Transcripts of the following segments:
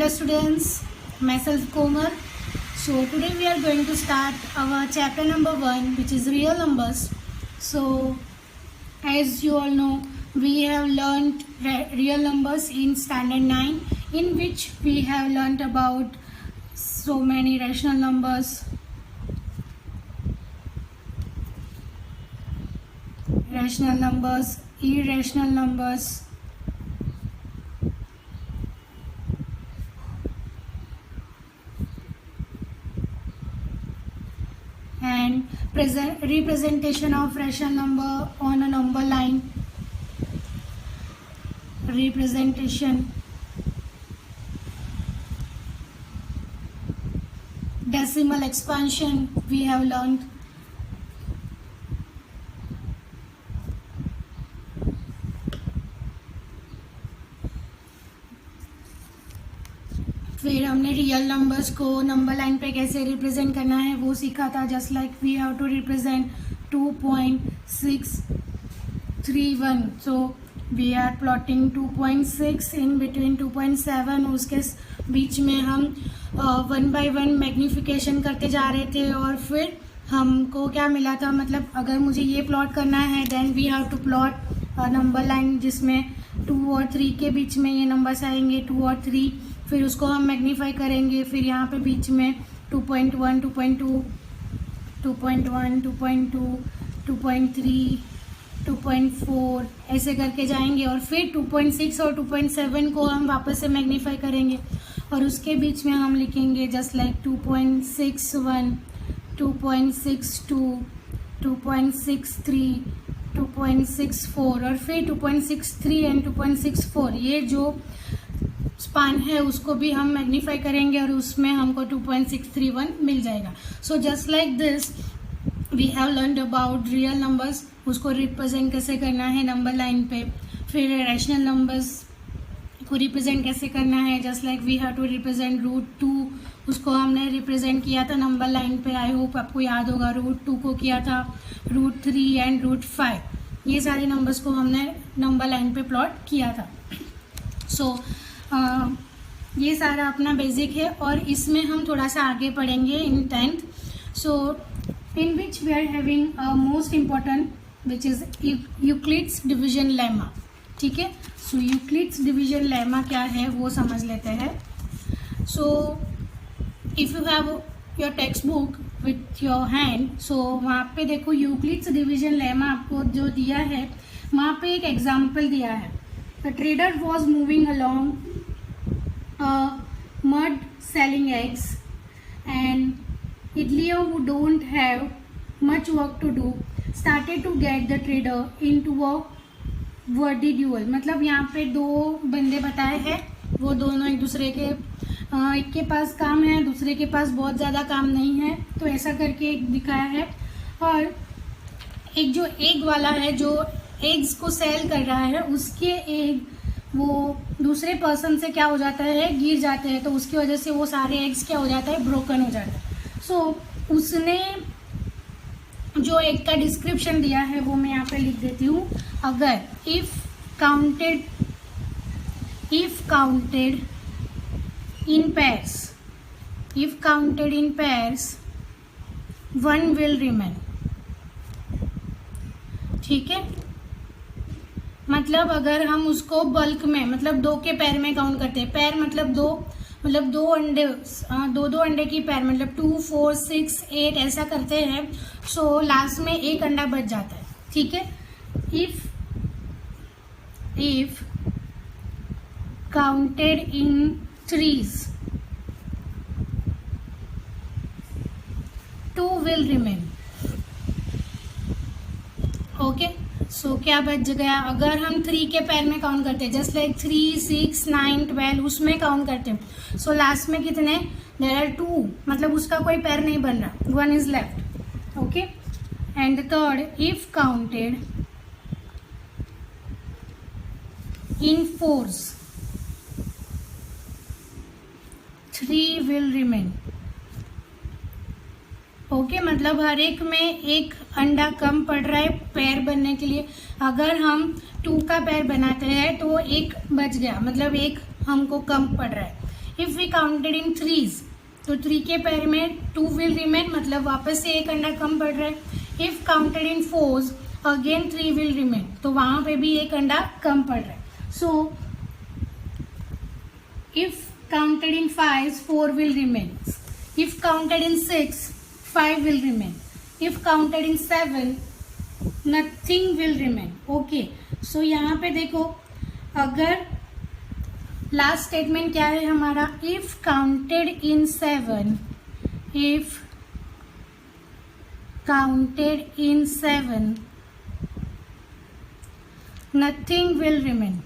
Hello students, myself Komal. So today we are going to start our chapter number 1, which is real numbers. So as you all know, we have learned real numbers in standard 9, in which we have learned about so many rational numbers, irrational numbers, and representation of rational number on a number line, representation, decimal expansion we have learned, फिर हमने real numbers को number line पे कैसे represent करना है वो सीखा था. Just like we have to represent 2.631. So we are plotting 2.6 in between 2.7. उसके बीच में हम 1 by 1 मैग्नीफिकेशन करते जा रहे थे और फिर हमको क्या मिला था, मतलब अगर मुझे ये प्लॉट करना है then we have to plot number line जिसमें 2 और 3 के बीच में ये नंबर्स आएंगे, 2 और 3. फिर उसको हम मैग्नीफाई करेंगे. फिर यहाँ पे बीच में 2.1, 2.2, 2.1, 2.2, 2.3, 2.4 ऐसे करके जाएंगे और फिर 2.6 और 2.7 को हम वापस से मैग्नीफाई करेंगे और उसके बीच में हम लिखेंगे जस्ट लाइक 2.61, 2.62, 2.63, 2.64 और फिर 2.63 एंड 2.64. ये जो स्पान है उसको भी हम मैग्नीफाई करेंगे और उसमें हमको 2.631 मिल जाएगा. So just like this we have learned about real numbers, उसको रिप्रेजेंट कैसे करना है नंबर लाइन पे. फिर रैशनल नंबर्स को रिप्रेजेंट कैसे करना है, just like we have to represent √2. उसको हमने रिप्रेजेंट किया था नंबर लाइन पे. आई होप आपको याद होगा. √2 को किया था, √3 एंड √5. ये सारे नंबर्स को हमने नंबर लाइन पे प्लॉट किया था. सो ये सारा अपना बेसिक है और इसमें हम थोड़ा सा आगे पढ़ेंगे in 10th. So in which we are having most important which is Euclid's division lemma. ठीक है, सो यूक्लिड्स डिवीजन लेमा क्या है वो समझ लेते हैं. So if you have your textbook with your hand, so वहाँ पे देखो यूक्लिड्स डिवीजन लेमा आपको जो दिया है वहाँ पे एक एग्जाम्पल दिया है. The trader was moving along a mud selling eggs, and Idlio, who don't have much work to do, started to get the trader into a wordy duel. मतलब यहाँ पे दो बंदे बताए हैं, वो दोनों एक दूसरे के एक के पास काम है, दूसरे के पास बहुत ज़्यादा काम नहीं है, तो ऐसा करके एक दिखाया है. और एक जो एग वाला है जो एग्स को सेल कर रहा है, उसके एग वो दूसरे पर्सन से क्या हो जाता है, गिर जाते हैं, तो उसकी वजह से वो सारे एग्स क्या हो जाता है, ब्रोकन हो जाता है. सो उसने जो एग का डिस्क्रिप्शन दिया है वो मैं यहाँ पे लिख देती हूँ. अगर if counted in pairs 1 will remain. ठीक है, मतलब अगर हम उसको बल्क में, मतलब 2 के पैर में काउंट करते हैं. पैर मतलब 2, मतलब 2 अंडे, 2 अंडे की पैर, मतलब 2, 4, 6, 8 ऐसा करते हैं. सो लास्ट में एक अंडा बच जाता है. ठीक है, if counted in threes 2 will remain. Okay, so क्या बच गया, अगर हम 3 के पैर में काउंट करते हैं, जस्ट लाइक 3, 6, 9, 12 उसमें काउंट करते हैं. सो लास्ट में कितने, देयर आर 2, मतलब उसका कोई पैर नहीं बन रहा, 1 is left. Okay, and third, if counted in force 3 will remain. Okay, मतलब हर एक में एक अंडा कम पड़ रहा है पैर बनने के लिए. अगर हम 2 का पैर बनाते हैं तो एक बच गया, मतलब एक हमको कम पड़ रहा है. If we counted in threes तो 3 के पैर में 2 विल रिमेन, मतलब वापस से एक अंडा कम पड़ रहा है। If counted in force again 3 will remain, तो वहां पे भी एक अंडा कम पड़ रहा है। So if counted in 5 4 will remain, if counted in 6 5 will remain, if counted in 7 nothing will remain. Okay, so यहाँ पे देखो, अगर लास्ट स्टेटमेंट क्या है हमारा, if counted in 7, if counted in 7 nothing will remain.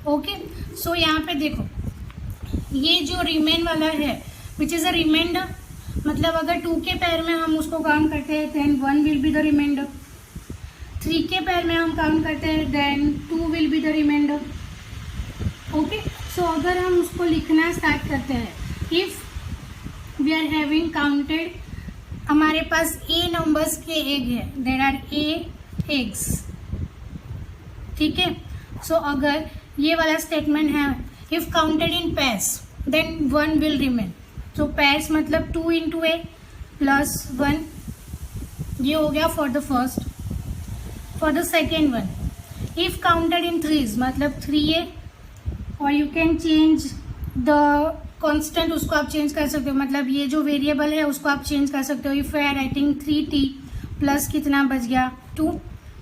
Okay, so यहाँ पे देखो, ये जो रिमेन वाला है विच इज अ रिमाइंडर, मतलब अगर 2 के पैर में हम उसको काउंट करते हैं then 1 will be the remainder, 3 के पैर में हम काउंट करते हैं then 2 will be the remainder. Okay, so अगर हम उसको लिखना स्टार्ट करते हैं, if we are having counted, हमारे पास ए नंबर्स के एग है, देयर आर ए एग्स, ठीक है। सो अगर ये वाला स्टेटमेंट है, if counted in pairs then 1 will remain, तो पैर्स मतलब 2 इंटू ए प्लस 1, ये हो गया for the first. For the second one, if counted in threes मतलब 3a, और you can change the constant, उसको आप चेंज कर सकते हो, मतलब ये जो वेरिएबल है उसको आप चेंज कर सकते हो। If I are writing 3t plus कितना बच गया 2।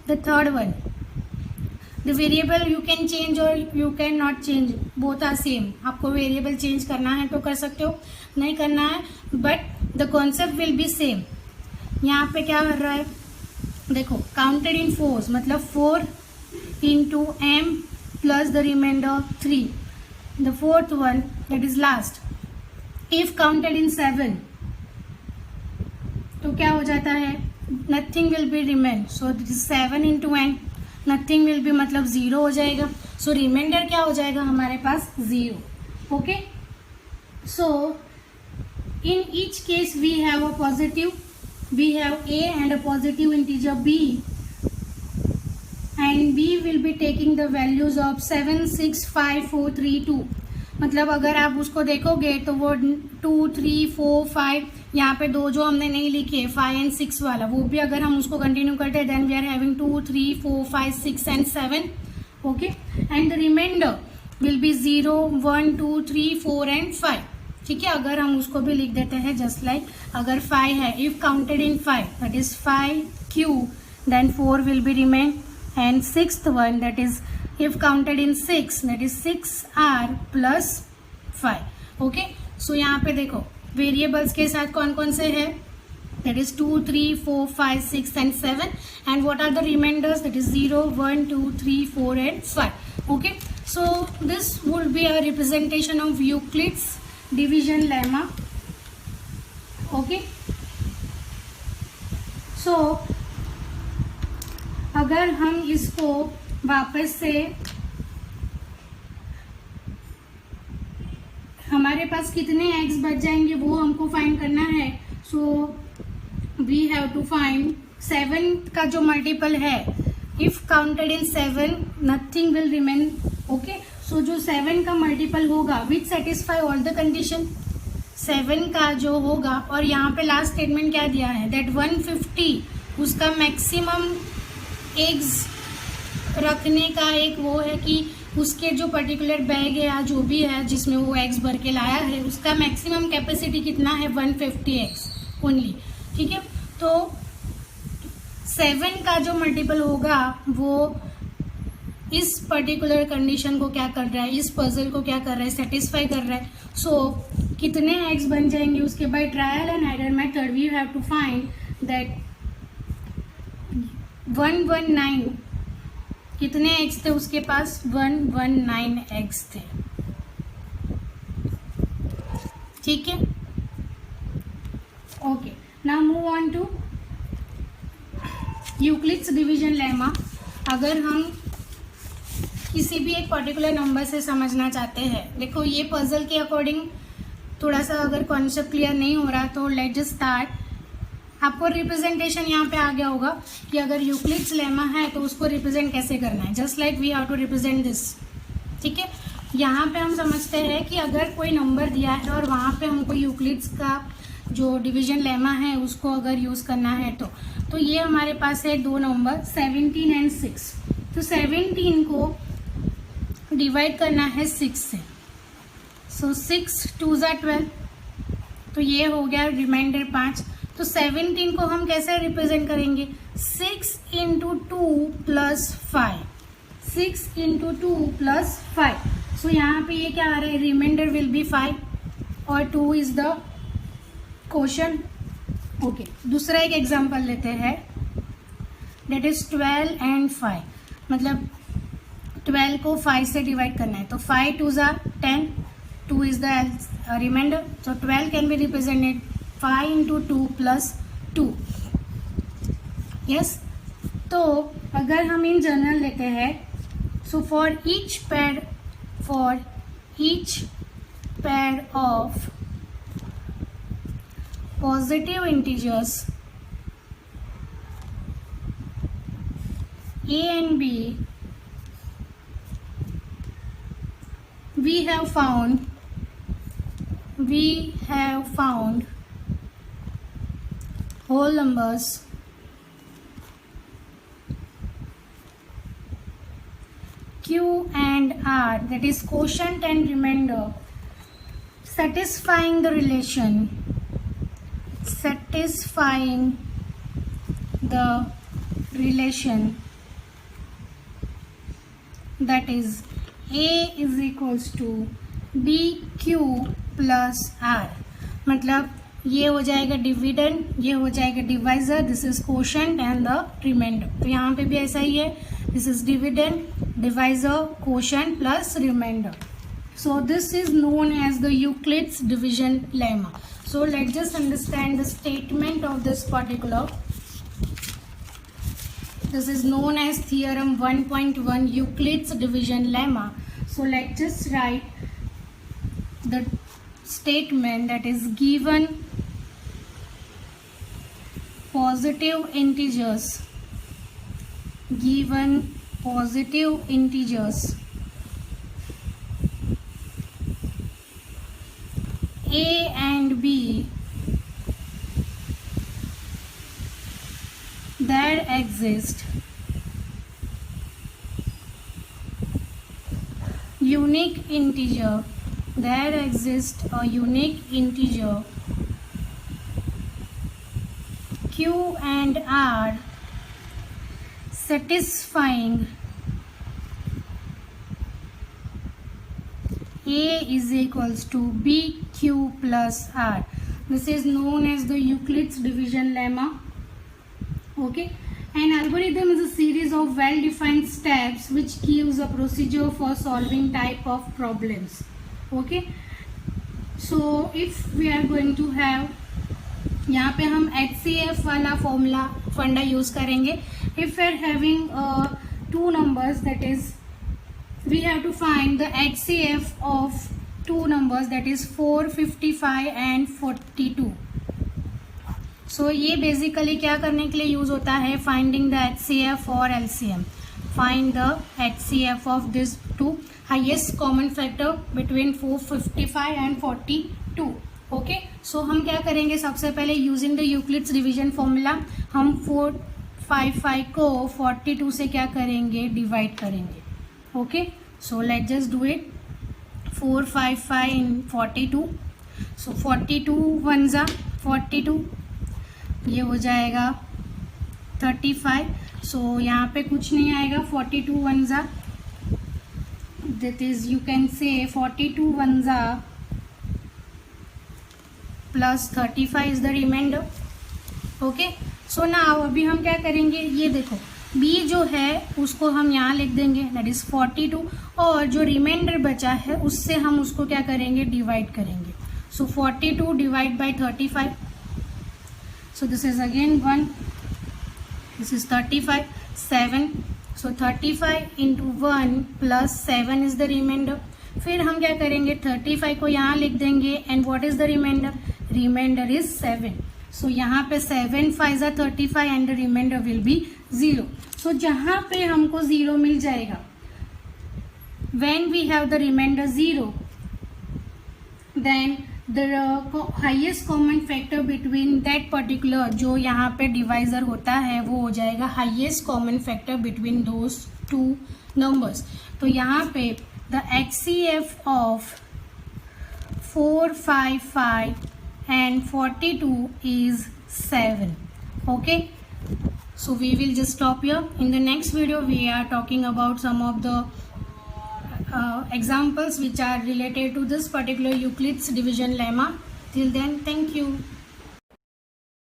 The third one, the variable you can change और you can not change, both are same. आपको वेरिएबल चेंज करना है तो कर सकते हो, नहीं करना है but the concept will be same. यहाँ पे क्या कर रहा है देखो, काउंटेड इन फोर्स मतलब 4 into M plus the remainder 3। The fourth one that is last, if counted in 7 तो क्या हो जाता है, nothing will be remain, so this is 7 into N, nothing will be मतलब 0 हो जाएगा, सो रिमाइंडर क्या हो जाएगा हमारे पास 0। Okay, so in each case we have a positive, we have a and a positive integer b, and b will be taking the values of 7 6 5 4 3 2। मतलब अगर आप उसको देखोगे तो वो 2 3 4 5, यहाँ पे दो जो हमने नहीं लिखे 5 and 6 वाला, वो भी अगर हम उसको कंटिन्यू करते हैं then we are having 2 3 4 5 6 and 7। Okay, and the remainder will be 0 1 2 3 4 and 5। ठीक है, अगर हम उसको भी लिख देते हैं जस्ट लाइक, अगर 5 है, if counted in 5 that is 5q, then 4 will be remain, and sixth one that is if counted in 6 that is 6r plus 5। Okay, so यहाँ पे देखो वेरिएबल्स के साथ कौन कौन से है, that is 2 3 4 5 6 and 7, and what are the remainders, that is 0 1 2 3 4 and 5। Okay, so this would be a representation of Euclid's division lemma. Okay, so अगर हम इसको वापस से, हमारे पास कितने एक्स बच जाएंगे वो हमको फाइंड करना है। So we have to find 7 का जो मल्टीपल है, if counted in 7 nothing will remain. Okay, so जो 7 का मल्टीपल होगा which satisfy all the condition, 7 का जो होगा, और यहाँ पे लास्ट स्टेटमेंट क्या दिया है, दैट 150 उसका मैक्सिमम एग्स रखने का एक वो है कि उसके जो पर्टिकुलर बैग है या जो भी है जिसमें वो एग्स भर के लाया है उसका मैक्सिमम कैपेसिटी कितना है, 150 एग्स ओनली। ठीक है, तो 7 का जो मल्टीपल होगा वो इस पर्टिकुलर कंडीशन को क्या कर रहा है, इस पजल को क्या कर रहा है, सेटिस्फाई कर रहा है। सो कितने एग्स बन जाएंगे उसके, by trial and error method we have to find that 119 कितने एग्स थे उसके पास, 119 एग्स थे। ठीक है, okay, now move on to Euclid's division lemma. अगर हम किसी भी एक पर्टिकुलर नंबर से समझना चाहते हैं, देखो ये पजल के अकॉर्डिंग थोड़ा सा अगर कॉन्सेप्ट क्लियर नहीं हो रहा तो लेट्स जस्ट स्टार्ट। आपको रिप्रेजेंटेशन यहाँ पे आ गया होगा कि अगर यूक्लिड्स लेमा है तो उसको रिप्रेजेंट कैसे करना है, just like we have to represent this. ठीक है, यहाँ पे हम समझते हैं कि अगर कोई नंबर दिया है और वहाँ पे हमको यूक्लिड्स का जो डिवीजन लेमा है उसको अगर यूज़ करना है तो ये हमारे पास है दो नंबर 17 एंड 6। तो 17 को डिवाइड करना है 6 से, सो 6 2 ज़ा 12, तो ये हो गया रिमाइंडर 5। तो 17 को हम कैसे रिप्रेजेंट करेंगे, 6 इंटू 2 प्लस 5, 6 इंटू 2 प्लस 5। सो यहाँ पे ये क्या आ रहा है, रिमाइंडर विल बी 5 और 2 इज द क्वोशंट। ओके, दूसरा एक एग्जांपल लेते हैं, डेट इज 12 एंड 5, मतलब 12 को 5 से डिवाइड करना है, तो 5 2 ज़ा 10, 2 is the remainder, so 12 can be represented 5 into 2 plus 2। yes, तो अगर हम इन जनरल लेते हैं, so for each pair of positive integers a and b, we have found whole numbers q and r, that is quotient and remainder, satisfying the relation that is a is equals to dq plus r। मतलब ये हो जाएगा dividend, ये हो जाएगा divisor, this is quotient and the remainder. तो यहाँ पे भी ऐसा ही है, this is dividend, divisor, quotient plus remainder. So this is known as the Euclid's division lemma. So let's just understand the statement of this particular. This is known as theorem 1.1 Euclid's division lemma. So let's just write the statement, that is given positive integers a and b, there exists unique integer, q and r satisfying a is equals to bq plus r. This is known as the Euclid's division lemma. Okay, an algorithm is a series of well-defined steps which gives a procedure for solving type of problems. Okay, so if we are going to have, यहाँ पे हम HCF वाला फंडा use करेंगे। If we are having two numbers, that is we have to find the HCF of two numbers, that is 455 and 42। So ये basically क्या करने के लिए यूज होता है, फाइंडिंग द HCF और LCM। Find the HCF of this two, highest common factor between 455 and 42। Okay, so हम क्या करेंगे, सबसे पहले using the Euclid's division formula हम 455 को 42 से क्या करेंगे, डिवाइड करेंगे। Okay, so let's just do it, 455 in 42, so 42 1 ज़ा 42, ये हो जाएगा 35। सो यहाँ पे कुछ नहीं आएगा, 42 1 ज़ा, that is you can say 42 1 ज़ा plus 35 is the remainder. Okay, so now अभी हम क्या करेंगे, ये देखो b जो है उसको हम यहाँ लिख देंगे, दैट इज 42, और जो रिमाइंडर बचा है उससे हम उसको क्या करेंगे, डिवाइड करेंगे। So 42 divide by 35, so this is again 1, this is 35, 7, so 35 into 1 plus 7 is the remainder. फिर हम क्या करेंगे, 35 को यहाँ लिख देंगे, and what is the remainder, remainder is 7। So यहाँ पे 7 5 35 and the remainder will be 0. So जहाँ पे हमको 0 मिल जाएगा, when we have the remainder 0, then the highest common factor between that particular, जो यहाँ पे डिवाइजर होता है, वो हो जाएगा highest common factor between those two numbers. तो यहाँ पे the HCF of 455 and 42 is 7. Okay, so we will just stop here. In the next video we are talking about some of the examples which are related to this particular Euclid's division lemma. Till then, thank you.